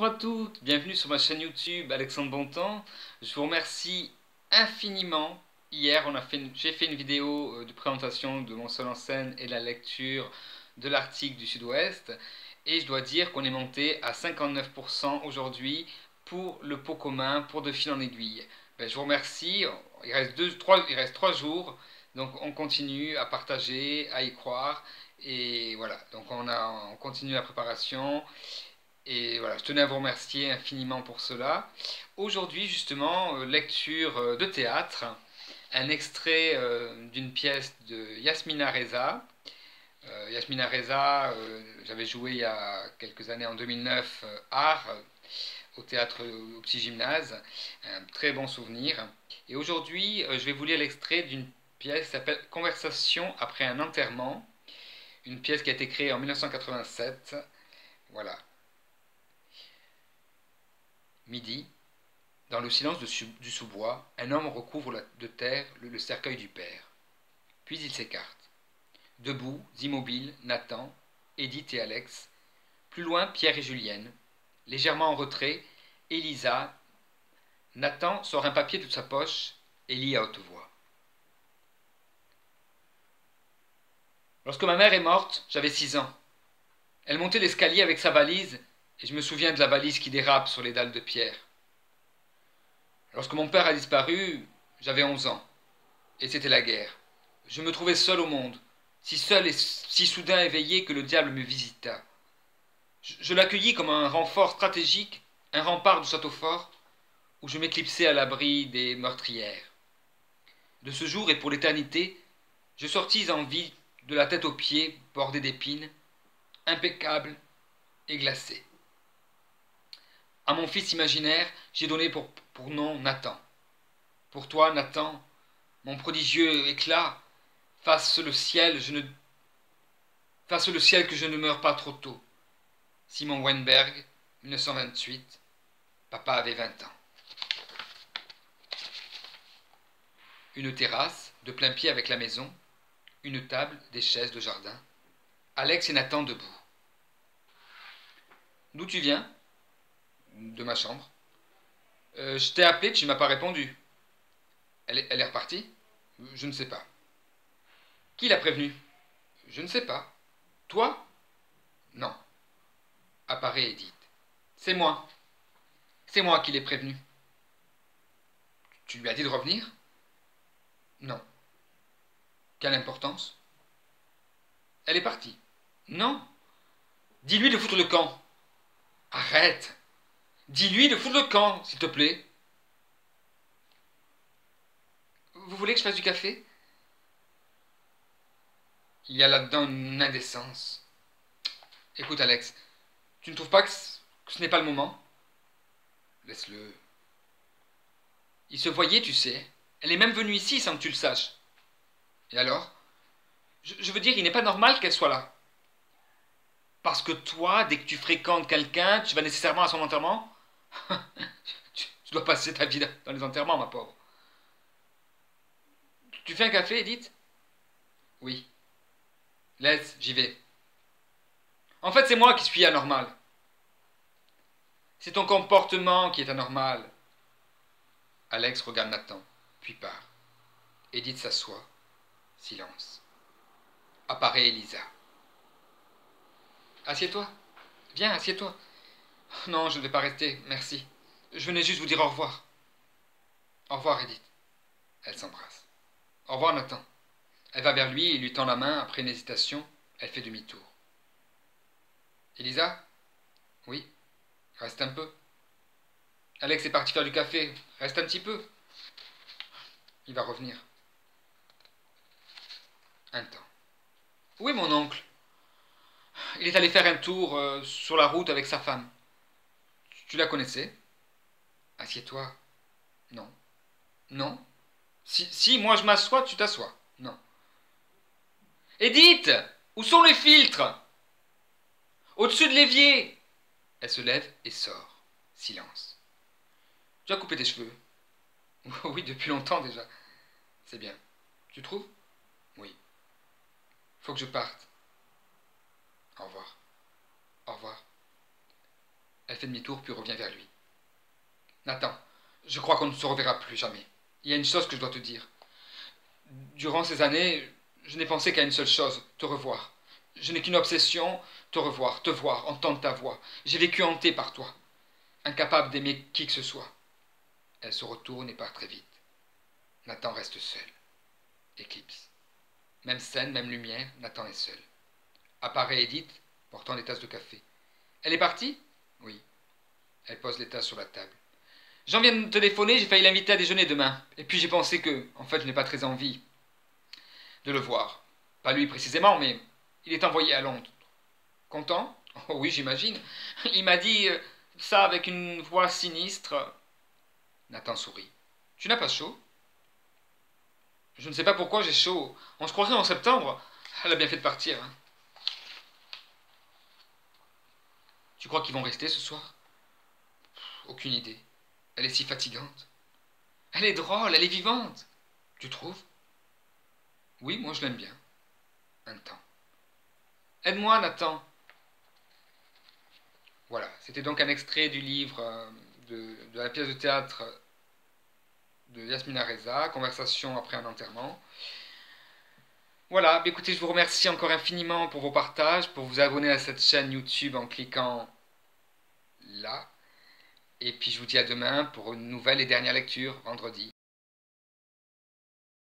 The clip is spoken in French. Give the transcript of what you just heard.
Bonjour à toutes, bienvenue sur ma chaîne YouTube Alexandre Bontemps. Je vous remercie infiniment. Hier, j'ai fait une vidéo de présentation de mon seul en scène et la lecture de l'article du Sud-Ouest. Et je dois dire qu'on est monté à 59% aujourd'hui pour le pot commun pour de fil en aiguille. Je vous remercie. Il reste 3 jours. Donc on continue à partager, à y croire. Et voilà, donc on continue la préparation. Et voilà, je tenais à vous remercier infiniment pour cela. Aujourd'hui, justement, lecture de théâtre, un extrait d'une pièce de Yasmina Reza. Yasmina Reza, j'avais joué il y a quelques années, en 2009, Art, au théâtre au Petit Gymnase. Un très bon souvenir. Et aujourd'hui, je vais vous lire l'extrait d'une pièce qui s'appelle Conversation après un enterrement. Une pièce qui a été créée en 1987. Voilà. Midi. Dans le silence du sous-bois, un homme recouvre de terre le cercueil du père. Puis il s'écarte. Debout, immobiles, Nathan, Edith et Alex. Plus loin, Pierre et Julienne. Légèrement en retrait, Elisa. Nathan sort un papier de sa poche et lit à haute voix. Lorsque ma mère est morte, j'avais 6 ans. Elle montait l'escalier avec sa valise et je me souviens de la valise qui dérape sur les dalles de pierre. Lorsque mon père a disparu, j'avais 11 ans. Et c'était la guerre. Je me trouvais seul au monde, si seul et si soudain éveillé que le diable me visita. Je l'accueillis comme un renfort stratégique, un rempart du château fort, où je m'éclipsais à l'abri des meurtrières. De ce jour et pour l'éternité, je sortis en vie de la tête aux pieds, bordée d'épines, impeccable et glacé. À mon fils imaginaire, j'ai donné pour nom Nathan. Pour toi, Nathan, mon prodigieux éclat, fasse le ciel que je ne meure pas trop tôt. Simon Weinberg, 1928. Papa avait 20 ans. Une terrasse, de plein pied avec la maison, une table, des chaises de jardin. Alex et Nathan debout. D'où tu viens? De ma chambre. Je t'ai appelé, tu ne m'as pas répondu. Elle est repartie? Je ne sais pas. Qui l'a prévenue? Je ne sais pas. Toi? Non. Apparaît Edith. C'est moi. C'est moi qui l'ai prévenue. Tu lui as dit de revenir? Non. Quelle importance? Elle est partie. Non. Dis-lui de foutre le camp. Arrête. Dis-lui de foutre le camp, s'il te plaît. Vous voulez que je fasse du café? Il y a là-dedans une indécence. Écoute, Alex, tu ne trouves pas que ce n'est pas le moment? Laisse-le. Il se voyait, tu sais. Elle est même venue ici sans que tu le saches. Et alors? Je veux dire, il n'est pas normal qu'elle soit là. Parce que toi, dès que tu fréquentes quelqu'un, tu vas nécessairement à son enterrement? Tu dois passer ta vie dans les enterrements, ma pauvre. Tu fais un café, Edith? Oui. Laisse, j'y vais. En fait, c'est moi qui suis anormal. C'est ton comportement qui est anormal. Alex regarde Nathan, puis part. Edith s'assoit. Silence. Apparaît Elisa. Assieds-toi. Viens, assieds-toi. Non, je ne vais pas rester, merci. Je venais juste vous dire au revoir. Au revoir, Edith. Elle s'embrasse. Au revoir, Nathan. Elle va vers lui et lui tend la main. Après une hésitation, elle fait demi-tour. Elisa? Oui. Reste un peu. Alex est parti faire du café. Reste un petit peu. Il va revenir. Un temps. Où est mon oncle? Il est allé faire un tour sur la route avec sa femme. Tu la connaissais? Assieds-toi. Non. Non. Si moi je m'assois, tu t'assois. Non. Edith! Où sont les filtres? Au-dessus de l'évier! Elle se lève et sort. Silence. Tu as coupé tes cheveux? Oui, depuis longtemps déjà. C'est bien. Tu trouves? Oui. Faut que je parte. Au revoir. Au revoir. Elle fait fait demi-tour puis revient vers lui. Nathan, je crois qu'on ne se reverra plus jamais. Il y a une chose que je dois te dire. Durant ces années, je n'ai pensé qu'à une seule chose, te revoir. Je n'ai qu'une obsession, te revoir, te voir, entendre ta voix. J'ai vécu hanté par toi, incapable d'aimer qui que ce soit. Elle se retourne et part très vite. Nathan reste seul. Éclipse. Même scène, même lumière, Nathan est seul. Apparaît Edith, portant des tasses de café. Elle est partie? Oui. Elle pose les tasses sur la table. J'en viens de téléphoner, j'ai failli l'inviter à déjeuner demain. Et puis j'ai pensé que, en fait, je n'ai pas très envie de le voir. Pas lui précisément, mais il est envoyé à Londres. Content? Oh oui, j'imagine. Il m'a dit ça avec une voix sinistre. Nathan sourit. Tu n'as pas chaud? Je ne sais pas pourquoi j'ai chaud. On se croirait en septembre. Elle a bien fait de partir. Hein. Tu crois qu'ils vont rester ce soir? Aucune idée. Elle est si fatigante. Elle est drôle, elle est vivante. Tu trouves? Oui, moi je l'aime bien. Un temps. Aide-moi, Nathan. Voilà, c'était donc un extrait du livre de la pièce de théâtre de Yasmina Reza, Conversation après un enterrement. Voilà, écoutez, je vous remercie encore infiniment pour vos partages, pour vous abonner à cette chaîne YouTube en cliquant là. Et puis je vous dis à demain pour une nouvelle et dernière lecture, vendredi.